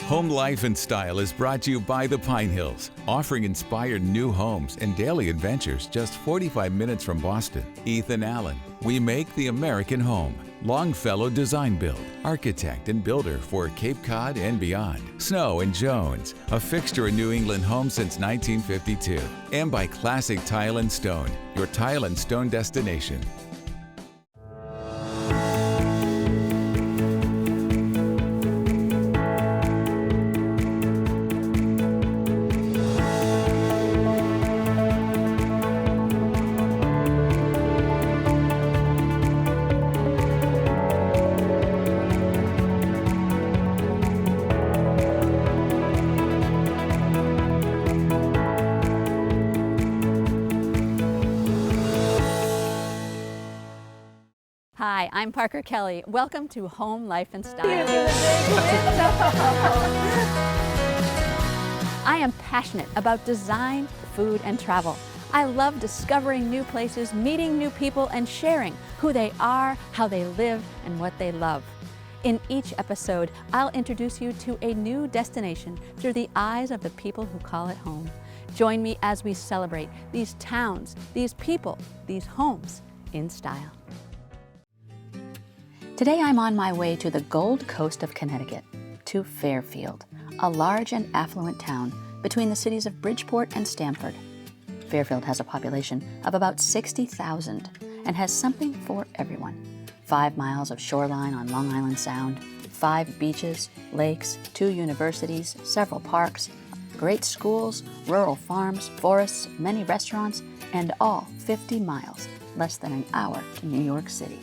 Home Life and Style is brought to you by the Pine Hills, offering inspired new homes and daily adventures just 45 minutes from Boston. Ethan Allen, we make the American home. Longfellow Design Build, architect and builder for Cape Cod and beyond. Snow and Jones, a fixture in New England homes since 1952. And by Classic Tile and Stone, your tile and stone destination. Hi, I'm Parker Kelly. Welcome to Home Life and Style. I am passionate about design, food, and travel. I love discovering new places, meeting new people, and sharing who they are, how they live, and what they love. In each episode, I'll introduce you to a new destination through the eyes of the people who call it home. Join me as we celebrate these towns, these people, these homes in style. Today I'm on my way to the Gold Coast of Connecticut, to Fairfield, a large and affluent town between the cities of Bridgeport and Stamford. Fairfield has a population of about 60,000 and has something for everyone. 5 miles of shoreline on Long Island Sound, 5 beaches, lakes, 2 universities, several parks, great schools, rural farms, forests, many restaurants, and all 50 miles, less than an hour to New York City.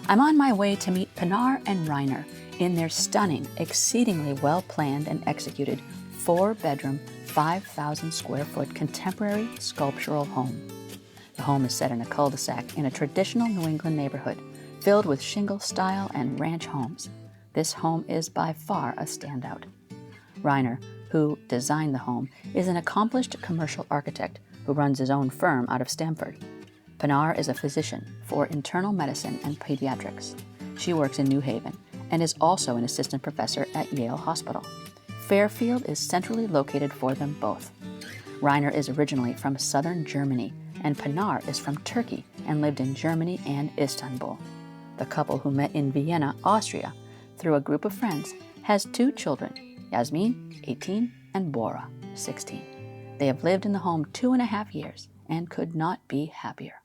I'm on my way to meet Pinar and Reiner in their stunning, exceedingly well-planned and executed 4-bedroom, 5,000 square foot contemporary sculptural home. The home is set in a cul-de-sac in a traditional New England neighborhood filled with shingle style and ranch homes. This home is by far a standout. Reiner, who designed the home, is an accomplished commercial architect who runs his own firm out of Stamford. Pinar is a physician for internal medicine and pediatrics. She works in New Haven and is also an assistant professor at Yale Hospital. Fairfield is centrally located for them both. Reiner is originally from southern Germany, and Pinar is from Turkey and lived in Germany and Istanbul. The couple, who met in Vienna, Austria, through a group of friends, has 2 children, Yasmin, 18, and Bora, 16. They have lived in the home 2.5 years and could not be happier.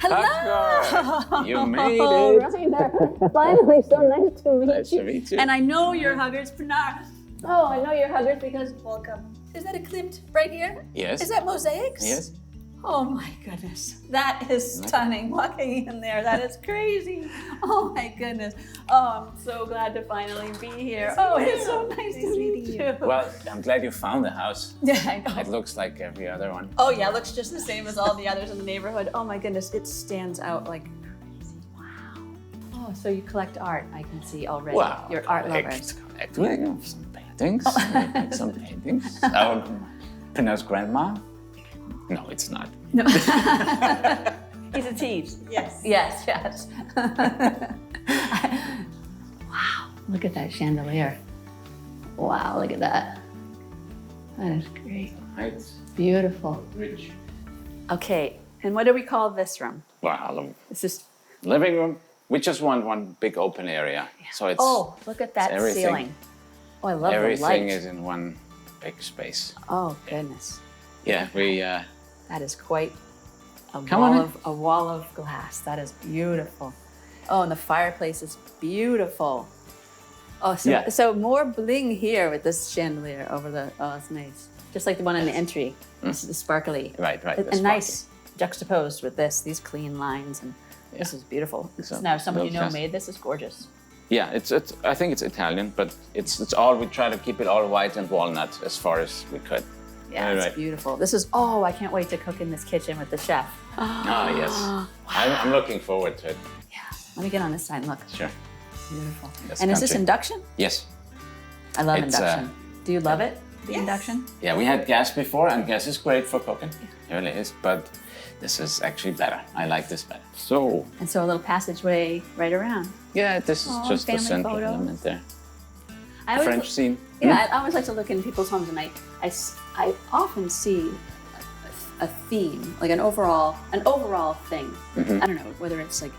Hello! You made it! Reiner, finally, so nice to meet Nice you. to meet you. And I know you're huggers, Pinar. Oh, I know you're huggers because, welcome. Is that a Klimt right here? Yes. Is that mosaics? Yes. Oh my goodness, that is stunning. Walking in there, that is crazy. Oh my goodness. Oh, I'm so glad to finally be here. Oh, it's so nice to meet you. Well, I'm glad you found the house. Yeah, I know. It looks like every other one. Oh yeah, it looks just the same as all the others in the neighborhood. Oh my goodness, it stands out like crazy. Wow. Oh, so you collect art, I can see already. Wow. You're art Collecting some paintings. Some paintings. Pinar's grandma? No, it's not. No. He's a tease. Yes. Yes, yes. Wow, look at that chandelier. Wow, look at that. That is great. It's Beautiful. rich. Okay, and what do we call this room? Wow. This is, Living room. We just want one big open area. So it's oh, look at that everything. ceiling. Oh, I love the light. everything is in one big space. Oh, goodness. Yeah, we That is quite a Come on in. wall of glass. That is beautiful. Oh, and the fireplace is beautiful. Oh, so, Yeah. so more bling here with this chandelier over the, oh, it's nice. Just like the one in the entry. This is the sparkly. right. And that's nice juxtaposed with this, these clean lines, and this is beautiful. So, now, someone you know those- made this is gorgeous. Yeah, it's. I think it's Italian, but it's all. We try to keep it all white and walnut as far as we could. Yeah, All it's right. beautiful. This is, oh, I can't wait to cook in this kitchen with the chef. Oh yes, I'm looking forward to it. Yeah, let me get on this side and look. Sure. Beautiful. Yes, And is this country. induction? Yes. I love It's, induction. Do you love it? the induction? Yeah, we had gas before, and gas is great for cooking. It really is, but this is actually better. I like this better. So. And so a little passageway right around. Yeah, this is just a central photos. element there. I always, French scene. Yeah, I always like to look in people's homes, and I often see a theme, like an overall thing. Mm-hmm. I don't know whether it's like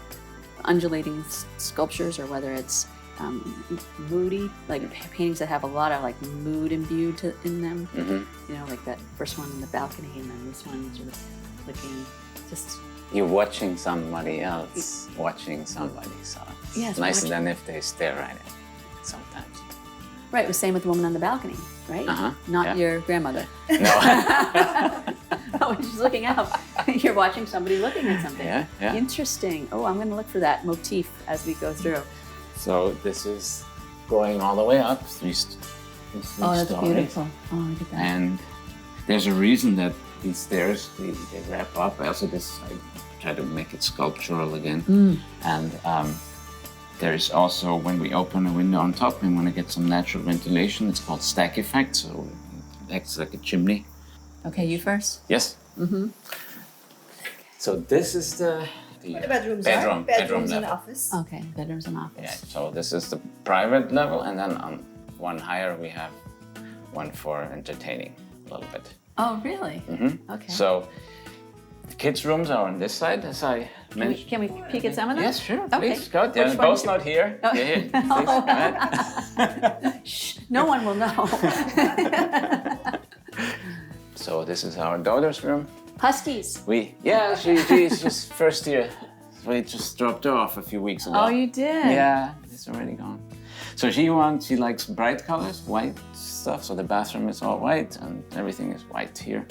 undulating sculptures or whether it's moody, like paintings that have a lot of like mood imbued in them. Mm-hmm. You know, like that first one in the balcony, and then this one sort of looking just. You're watching somebody else watching somebody, so it's nicer than if they stare at it sometimes. Right, it was same with the woman on the balcony, right? Not your grandmother. No. When she's looking out, you're watching somebody looking at something. Yeah. Interesting. Oh, I'm going to look for that motif as we go through. So this is going all the way up, three Oh, that's stories. beautiful. Oh, look at that. And there's a reason that these stairs, they wrap up. I try to make it sculptural again. And there's also, when we open a window on top, we want to get some natural ventilation. It's called stack effect, so it acts like a chimney. Okay, you first? Yes. Mm-hmm. So this is the bedrooms bedroom and level. office. Okay, bedrooms and office. Yeah, so this is the private level, and then on one higher we have one for entertaining a little bit. Oh, really? Mm-hmm. Okay. So the kids' rooms are on this side, as I mentioned. Can we peek at some of them? Yes, sure. Okay. Please go. They're Which one both should- not here. Oh. They're here. Please, go ahead. Shh, no one will know. So this is our daughter's room. Huskies. She's first year. We just dropped her off a few weeks ago. Oh, you did? Yeah, it's already gone. So she likes bright colors, white stuff. So the bathroom is all white, and everything is white here.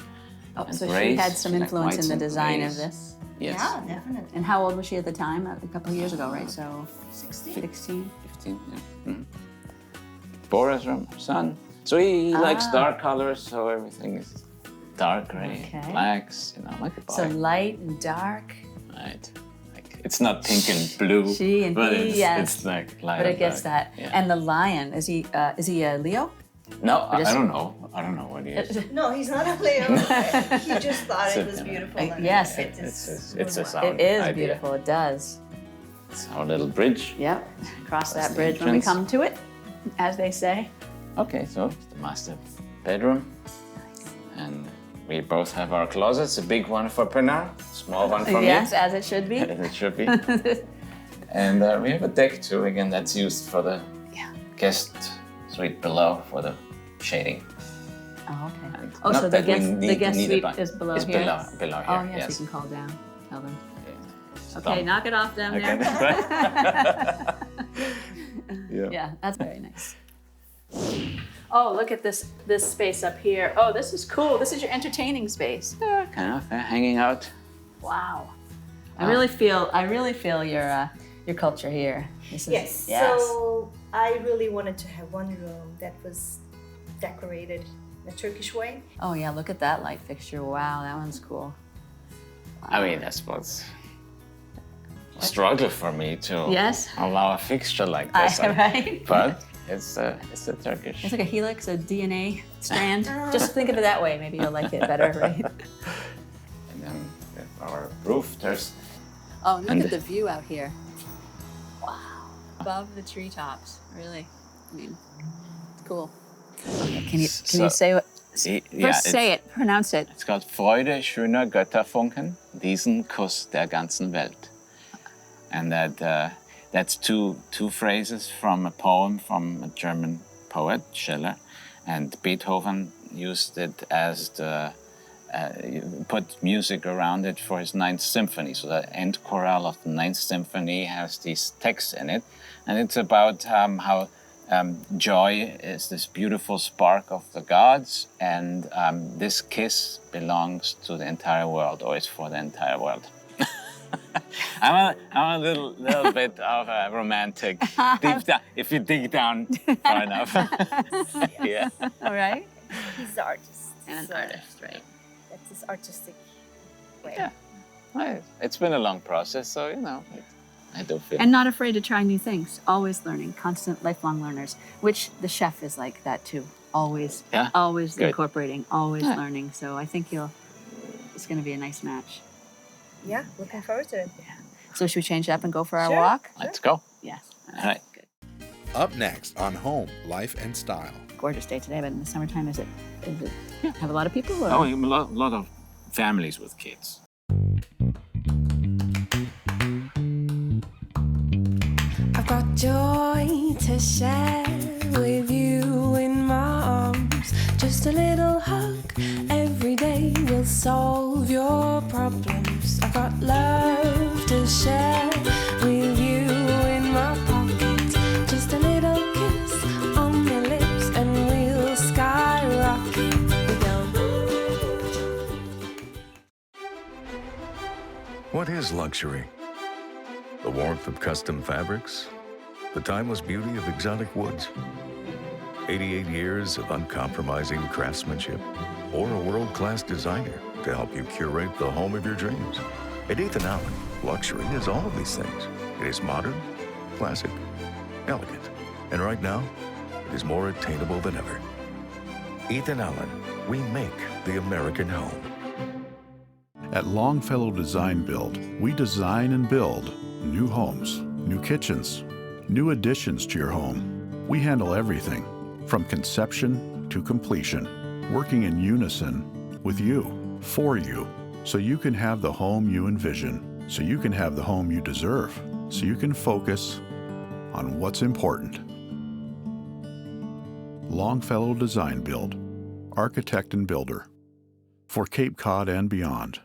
Oh, And so she grays, had some she like influence whites in the and design of grays. this. Yes. Yeah, definitely. And how old was she at the time? A couple of years ago, right? So 16. 16. 15, yeah. Mm-hmm. Bora's room, her son. So he likes dark colors, so everything is dark gray, Okay. blacks, like a boy. So light and dark. Right. Like, it's not pink and blue, She and but he, it's, yes. it's like light But and it gets dark. that. Yeah. And the lion, is he a Leo? No, I just- don't know. I don't know what he is. No, he's not a Leo. He just thought it was beautiful. and Yes. it just It's a blew sound It is idea. beautiful. It does. It's our little bridge. Yep. Cross that the bridge when we entrance. come to it, as they say. Okay, so it's the master bedroom. And we both have our closets, a big one for Pinar, small one for Yes, me. as it should be. As it should be. And we have a deck too, again, that's used for the guest suite below for the shading. Oh, okay. And Oh, not so the that we guest need it, suite but is below it's here? below here, Oh, yes, yes. you can call down. Tell them. Yeah. Okay, knock it off down Okay, there. that's right. Yeah, that's very nice. Oh, look at this space up here. Oh, this is cool. This is your entertaining space. Kind of hanging out. Wow. I really feel your culture here. This is, Yes. So I really wanted to have one room that was decorated in a Turkish way. Oh yeah, look at that light fixture. Wow, that one's cool. I mean, that's what's a struggle for me to Yes. allow a fixture like this. Right? But it's a Turkish. It's like a helix, a DNA strand. Just think of it that way. Maybe you'll like it better, right? And then our roof, there's Oh, look And- at the view out here. Wow. Above the treetops. Really. I mean, it's cool. Okay, can you say what? First say it. Pronounce it. It's called Freude schöner Götterfunken, diesen Kuss der ganzen Welt. And that's two phrases from a poem from a German poet, Schiller, and Beethoven used it as put music around it for his Ninth Symphony. So the end chorale of the Ninth Symphony has these texts in it, and it's about how joy is this beautiful spark of the gods, and this kiss belongs to the entire world, or is for the entire world. I'm a little bit of a romantic, deep down, if you dig down far enough. Yeah. All right. He's the artist. And an so artist, right? That's his artistic way. Yeah. Well, it's been a long process, so I do feel. And not afraid to try new things. Always learning. Constant, lifelong learners. Which the chef is like that too. always, Yeah? always Good. incorporating, always Yeah. learning. So I think it's going to be a nice match. Yeah, looking forward to it. So should we change it up and go for our Sure. walk? Let's go. Yes. All right. Good. Up next on Home, Life, and Style. Gorgeous day today, but in the summertime, is it have a lot of people? Or? Oh, a lot of families with kids. I've got joy to share with you in my arms. Just a little hug every day will solve your problems. I've got love to share with you in my pocket. Just a little kiss on your lips and we'll skyrocket. We go. What is luxury? The warmth of custom fabrics? The timeless beauty of exotic woods? 88 years of uncompromising craftsmanship? Or a world-class designer to help you curate the home of your dreams? At Ethan Allen, luxury is all of these things. It is modern, classic, elegant, and right now, it is more attainable than ever. Ethan Allen, we make the American home. At Longfellow Design Build, we design and build new homes, new kitchens, new additions to your home. We handle everything from conception to completion, working in unison with you, for you, so you can have the home you envision, so you can have the home you deserve, so you can focus on what's important. Longfellow Design Build, architect and builder, for Cape Cod and beyond.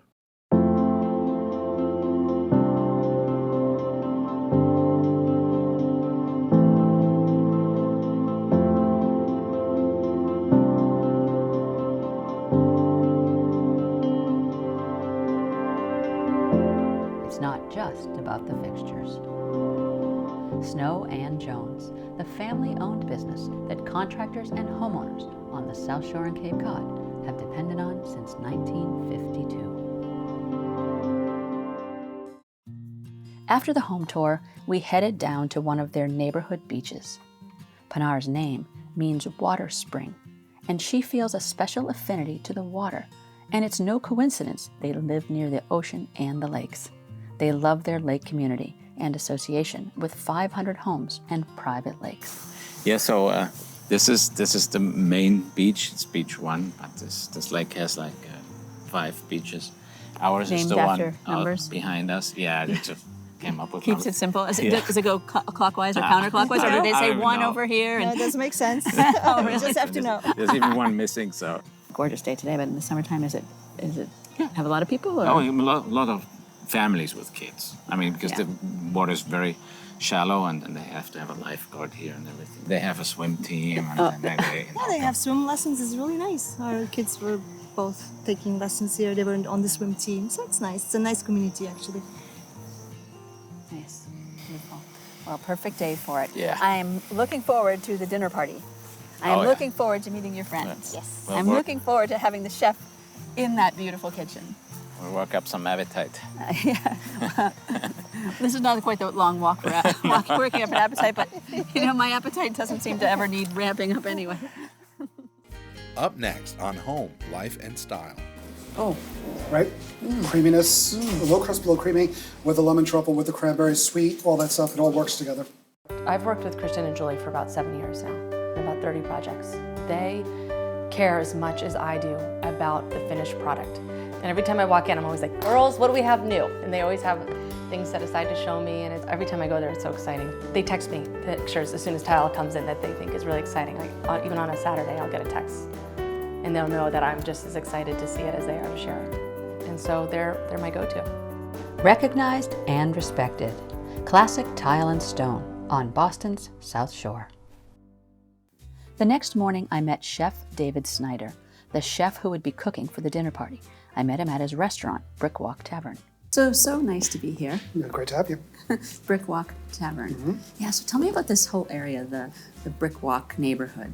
It's not just about the fixtures. Snow and Jones, the family-owned business that contractors and homeowners on the South Shore and Cape Cod have depended on since 1952. After the home tour, we headed down to one of their neighborhood beaches. Pinar's name means water spring, and she feels a special affinity to the water, and it's no coincidence they live near the ocean and the lakes. They love their lake community and association with 500 homes and private lakes. Yeah, so this is the main beach. It's beach 1, but this lake has like 5 beaches. Ours is Named the one after numbers? out behind us. Yeah, it just came up with Keeps numbers. it simple. Does Yeah. it go clockwise or counterclockwise, or do they I say don't even one know. over here? No, And it doesn't make sense. Oh, really? You just have to know. There's even one missing, so. Gorgeous day today, but in the summertime, is it have a lot of people? Or? Oh, a lot of families with kids. I mean, because Yeah. the water is very shallow, and they have to have a lifeguard here and everything. They have a swim team, and Yeah, they have swim lessons. It's really nice. Our kids were both taking lessons here. They were on the swim team, so it's nice. It's a nice community, actually. Nice. Beautiful. Well, perfect day for it. Yeah. I'm looking forward to the dinner party. I am Oh, yeah. looking forward to meeting your friends. Yes. Well, I'm we're- looking forward to having the chef in that beautiful kitchen. We'll work up some appetite. This is not quite the long walk for working up an appetite, but my appetite doesn't seem to ever need ramping up anyway. Up next on Home, Life, and Style. Oh, Right? Creaminess, a little crust, a little creamy, with the lemon truffle, with the cranberry, sweet, all that stuff, it all works together. I've worked with Kristen and Julie for about 7 years now, about 30 projects. They care as much as I do about the finished product. And every time I walk in, I'm always like, girls, what do we have new? And they always have things set aside to show me, and every time I go there, it's so exciting. They text me pictures as soon as tile comes in that they think is really exciting. Like even on a Saturday, I'll get a text, and they'll know that I'm just as excited to see it as they are to share it. And so they're my go-to. recognized and respected. Classic tile and stone on Boston's South Shore. The next morning, I met Chef David Snyder, the chef who would be cooking for the dinner party. I met him at his restaurant, Brick Walk Tavern. So nice to be here. Yeah, great to have you. Brick Walk Tavern. Yeah, so tell me about this whole area, the Brick Walk neighborhood.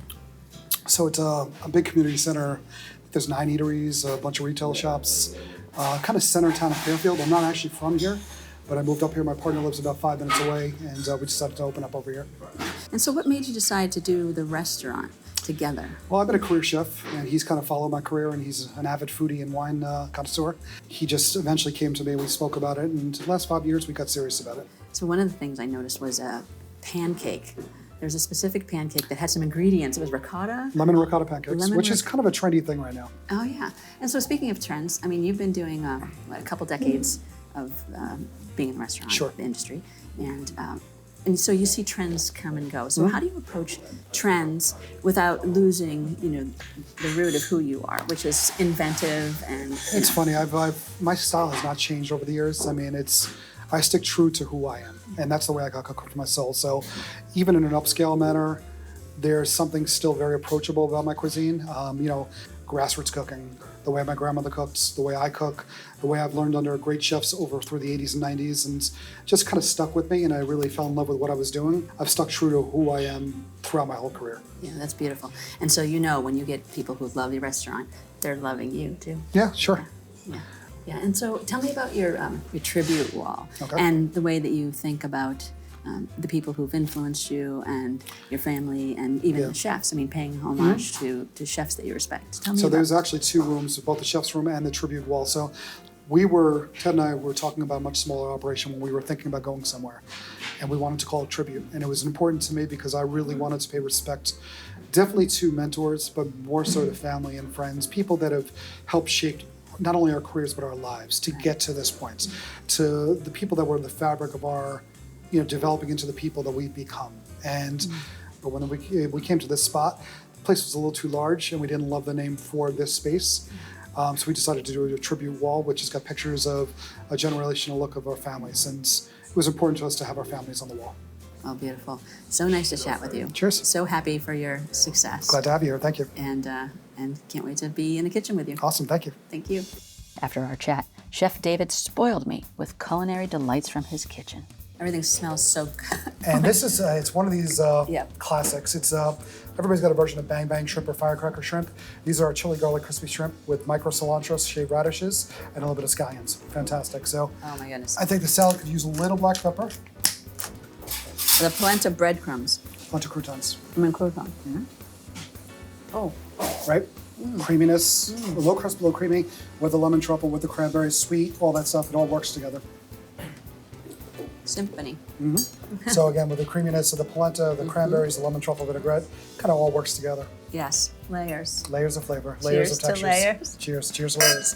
So it's a big community center. There's 9 eateries, a bunch of retail shops, kind of center town of Fairfield. I'm not actually from here, but I moved up here. My partner lives about 5 minutes away, and we decided to open up over here. And so what made you decide to do the restaurant? together? Well, I've been a career chef, and he's kind of followed my career, and he's an avid foodie and wine connoisseur. He just eventually came to me, we spoke about it, and the last 5 years we got serious about it. So one of the things I noticed was a pancake. There's a specific pancake that had some ingredients. It was ricotta. Lemon ricotta pancakes, which is kind of a trendy thing right now. Oh yeah. And so speaking of trends, I mean, you've been doing a couple decades of being in the restaurant industry, and so you see trends come and go. So how do you approach trends without losing, the root of who you are, which is inventive and? It's funny. My style has not changed over the years. I mean, I stick true to who I am, and that's the way I got cooked for my soul. So, even in an upscale manner, there's something still very approachable about my cuisine. Grassroots cooking, the way my grandmother cooked, the way I cook, the way I've learned under great chefs through the 80s and 90s, and just kind of stuck with me, and I really fell in love with what I was doing. I've stuck true to who I am throughout my whole career. Yeah, that's beautiful. And so when you get people who love your restaurant, they're loving you too. Yeah, sure. Yeah. Yeah, and so tell me about your tribute wall and the way that you think about the people who've influenced you and your family and even the chefs. I mean, paying homage to chefs that you respect. Tell me So about there's actually 2 rooms, both the chef's room and the tribute wall. So Ted and I were talking about a much smaller operation when we were thinking about going somewhere. And we wanted to call it tribute. And it was important to me because I really wanted to pay respect, definitely to mentors, but more so to family and friends, people that have helped shape not only our careers but our lives to get to this point, to the people that were the fabric of our, developing into the people that we've become. And but when we came to this spot, the place was a little too large, and we didn't love the name for this space. So we decided to do a tribute wall, which has got pictures of a generational look of our families, and it was important to us to have our families on the wall. Oh, beautiful. So nice to chat with you. Cheers. So happy for your success. Glad to have you here. Thank you. And can't wait to be in the kitchen with you. Awesome. Thank you. Thank you. After our chat, Chef David spoiled me with culinary delights from his kitchen. Everything smells so good. And this is, it's one of these classics. It's, everybody's got a version of Bang Bang shrimp or firecracker shrimp. These are our chili garlic crispy shrimp with micro cilantro, shaved radishes, and a little bit of scallions. Fantastic. So, oh my goodness. I think the salad could use a little black pepper. The polenta breadcrumbs. Polenta croutons. Crouton. Mm-hmm. Oh. Right? Creaminess, a low crust, low creamy, with the lemon truffle, with the cranberries, sweet, all that stuff. It all works together. Symphony. Mm-hmm. So again, with the creaminess of the polenta, the cranberries, the lemon truffle vinaigrette, kind of all works together. Yes, layers. Layers of flavor, layers of textures. Cheers to layers. Cheers, cheers to layers.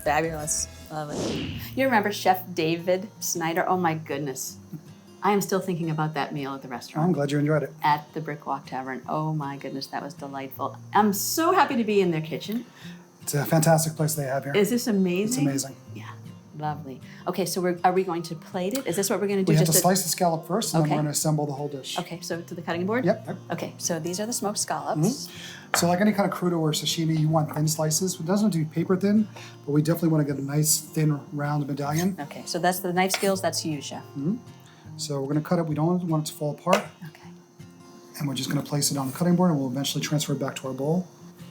Fabulous, love it. You remember Chef David Snyder? Oh my goodness. I am still thinking about that meal at the restaurant. I'm glad you enjoyed it. At the Brick Walk Tavern. Oh my goodness, that was delightful. I'm so happy to be in their kitchen. It's a fantastic place they have here. Is this amazing? It's amazing. Yeah. Lovely. Okay, so are we going to plate it? Is this what we're going to do? We have to slice the scallop first, and then we're going to assemble the whole dish. Okay, so to the cutting board? Yep. Okay, so these are the smoked scallops. Mm-hmm. So like any kind of crudo or sashimi, you want thin slices. It doesn't have to be paper thin, but we definitely want to get a nice, thin, round medallion. Okay, so that's the knife skills. That's you, Chef. Mm-hmm. So we're going to cut it. We don't want it to fall apart. Okay. And we're just going to place it on the cutting board, and we'll eventually transfer it back to our bowl.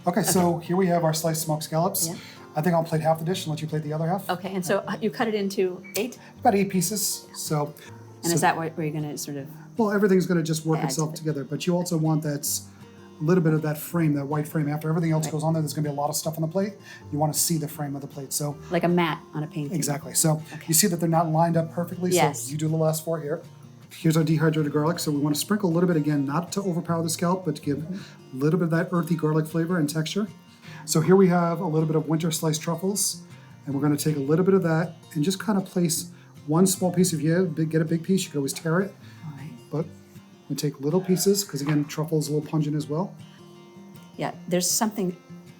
Okay, so here we have our sliced smoked scallops. Yeah. I think I'll plate half the dish and let you plate the other half. Okay, and so you cut it into 8? About 8 pieces. So. And is that where you're going to sort of? Well, everything's going to just work itself together, but you also want a little bit of that frame, that white frame. After everything else goes on there, there's going to be a lot of stuff on the plate. You want to see the frame of the plate. So. Like a mat on a painting. Exactly. So you see that they're not lined up perfectly. Yes. So you do the last 4 here. Here's our dehydrated garlic. So we want to sprinkle a little bit again, not to overpower the scallop, but to give a little bit of that earthy garlic flavor and texture. So here we have a little bit of winter sliced truffles, and we're going to take a little bit of that and just kind of place one small piece. If you get a big piece, you can always tear it. All right. But we take little pieces because again, truffle is a little pungent as well. Yeah, there's something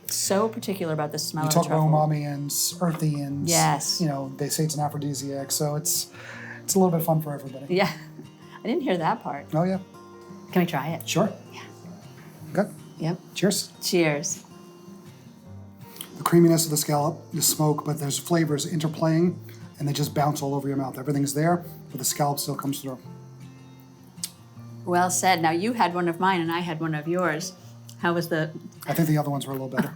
so particular about the smell of truffle. truffle. You talk about umami and earthy, and yes, they say it's an aphrodisiac, so it's a little bit fun for everybody. Yeah, I didn't hear that part. Oh yeah. Can we try it? Sure. Yeah. Good. Yep. Cheers. Cheers. The creaminess of the scallop, the smoke, but there's flavors interplaying, and they just bounce all over your mouth. Everything's there, but the scallop still comes through. Well said. Now you had one of mine, and I had one of yours. How was the? I think the other ones were a little better.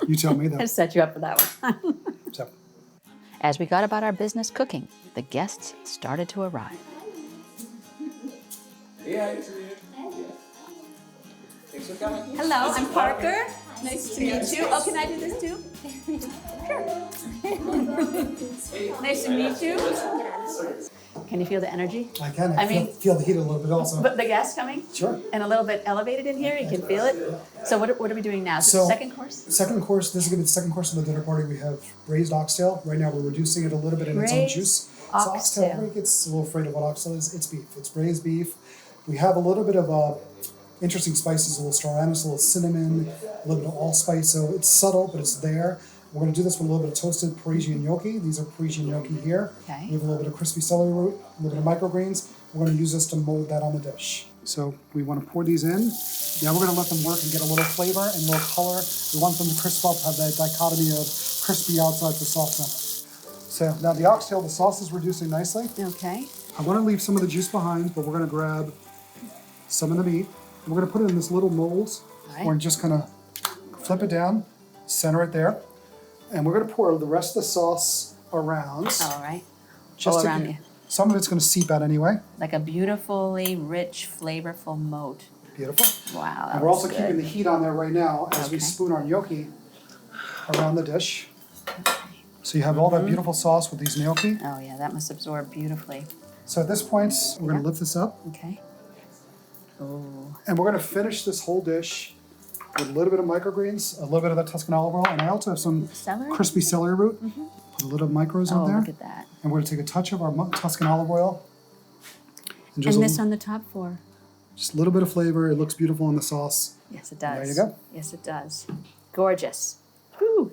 You tell me though. I set you up for that one. So. As we got about our business cooking, the guests started to arrive. Hello, I'm Parker. Nice to meet you. Oh, can I do this too? Sure. Nice to meet you. Can you feel the energy? I can. I feel the heat a little bit also. But the gas coming? Sure. And a little bit elevated in here, you can feel it. So what are we doing now? Is it the second course? Second course, this is going to be the second course of the dinner party. We have braised oxtail. Right now we're reducing it a little bit in its own juice. Oxtail. So oxtail, everybody gets a little afraid of what oxtail is. It's beef. It's braised beef. We have a little bit of interesting spices, a little star anise, a little cinnamon, a little bit of allspice. So it's subtle, but it's there. We're going to do this with a little bit of toasted Parisian gnocchi. These are Parisian gnocchi here. Okay. We have a little bit of crispy celery root, a little bit of microgreens. We're going to use this to mold that on the dish. So we want to pour these in. Now we're going to let them work and get a little flavor and a little color. We want them to crisp up, have that dichotomy of crispy outside to soft inside. So now the oxtail, the sauce is reducing nicely. Okay. I want to leave some of the juice behind, but we're going to grab some of the meat. And we're going to put it in this little mold. Right. We're just going to flip it down, center it there. And we're going to pour the rest of the sauce around. All right. Just All around you. Some of it's going to seep out anyway. Like a beautifully rich, flavorful moat. Beautiful. Wow. And we're also keeping the heat on there right now as we Okay. spoon our gnocchi around the dish. So you have all that beautiful sauce with these gnocchi. Oh yeah, that must absorb beautifully. So at this point, we're going to lift this up. Okay. Oh. And we're going to finish this whole dish with a little bit of microgreens, a little bit of that Tuscan olive oil, and I also have some Celery? crispy celery root. Put a little micros Oh, on there. look at that. And we're going to take a touch of our Tuscan olive oil. And And a, this on the top for? just a little bit of flavor. It looks beautiful in the sauce. Yes, it does. There you go. Yes, it does. Gorgeous. Whew.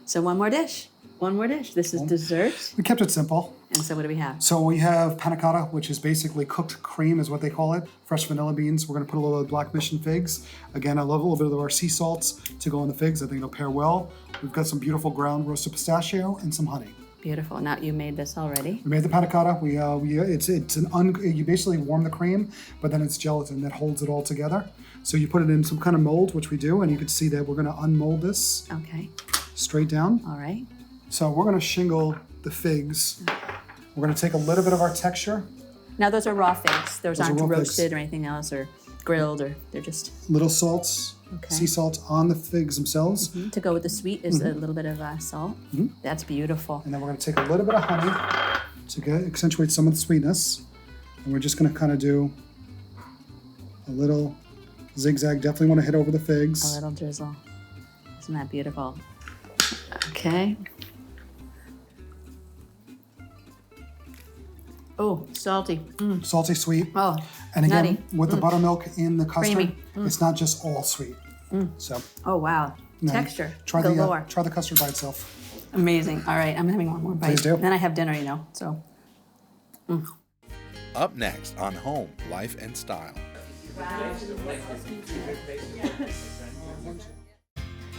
So one more dish. One more dish. This is dessert. We kept it simple. And so what do we have? So we have panna cotta, which is basically cooked cream is what they call it. Fresh vanilla beans. We're going to put a little black mission figs. Again, I love a little bit of our sea salts to go on the figs. I think it'll pair well. We've got some beautiful ground roasted pistachio and some honey. Beautiful. Now you made this already. We made the panna cotta. You basically warm the cream, but then it's gelatin that holds it all together. So you put it in some kind of mold, which we do, and you can see that we're going to unmold this Okay. straight down. All right. So we're going to shingle the figs. We're going to take a little bit of our texture, Now those are raw figs. Those Those are aren't raw figs. roasted or anything else or grilled or they're just little salts, Okay. sea salt on the figs themselves. to go with the sweet is a little bit of salt. That's beautiful. And then we're going to take a little bit of honey to accentuate some of the sweetness. And we're just going to kind of do a little zigzag. Definitely want to hit over the A figs. little drizzle. Isn't that beautiful? Okay. Oh, salty. Salty sweet. Oh, And again, nutty. with the buttermilk in the custard, Creamy. it's not just all sweet. So Oh, wow. no, Texture. Try galore. try the custard by itself. Amazing. All right, I'm having one more bite. Please do. Then I have dinner, you know. So Up next on Home, Life, and Style.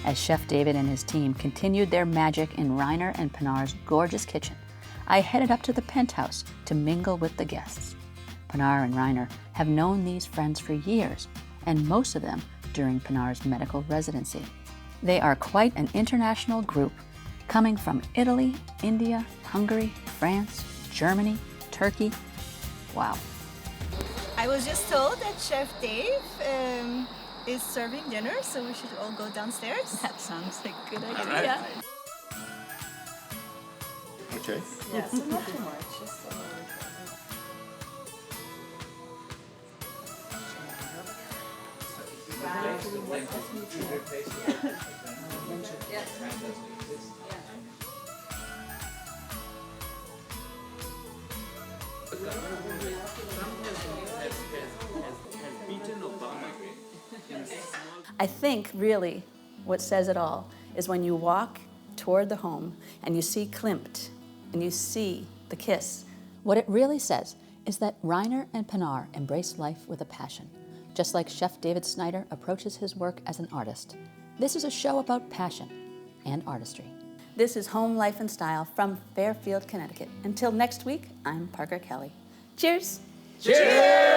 as Chef David and his team continued their magic in Reiner and Pinar's gorgeous kitchen, I headed up to the penthouse to mingle with the guests. Pinar and Reiner have known these friends for years, and most of them during Pinar's medical residency. They are quite an international group, coming from Italy, India, Hungary, France, Germany, Turkey. Wow. I was just told that Chef Dave is serving dinner, so we should all go downstairs. That sounds like a good idea. Okay. Yeah, so not too much, just a little bit. I think really what says it all is when you walk toward the home and you see Klimt and you see the kiss. What it really says is that Reiner and Pinar embrace life with a passion, just like Chef David Snyder approaches his work as an artist. This is a show about passion and artistry. This is Home, Life, and Style from Fairfield, Connecticut. Until next week, I'm Parker Kelly. Cheers! Cheers!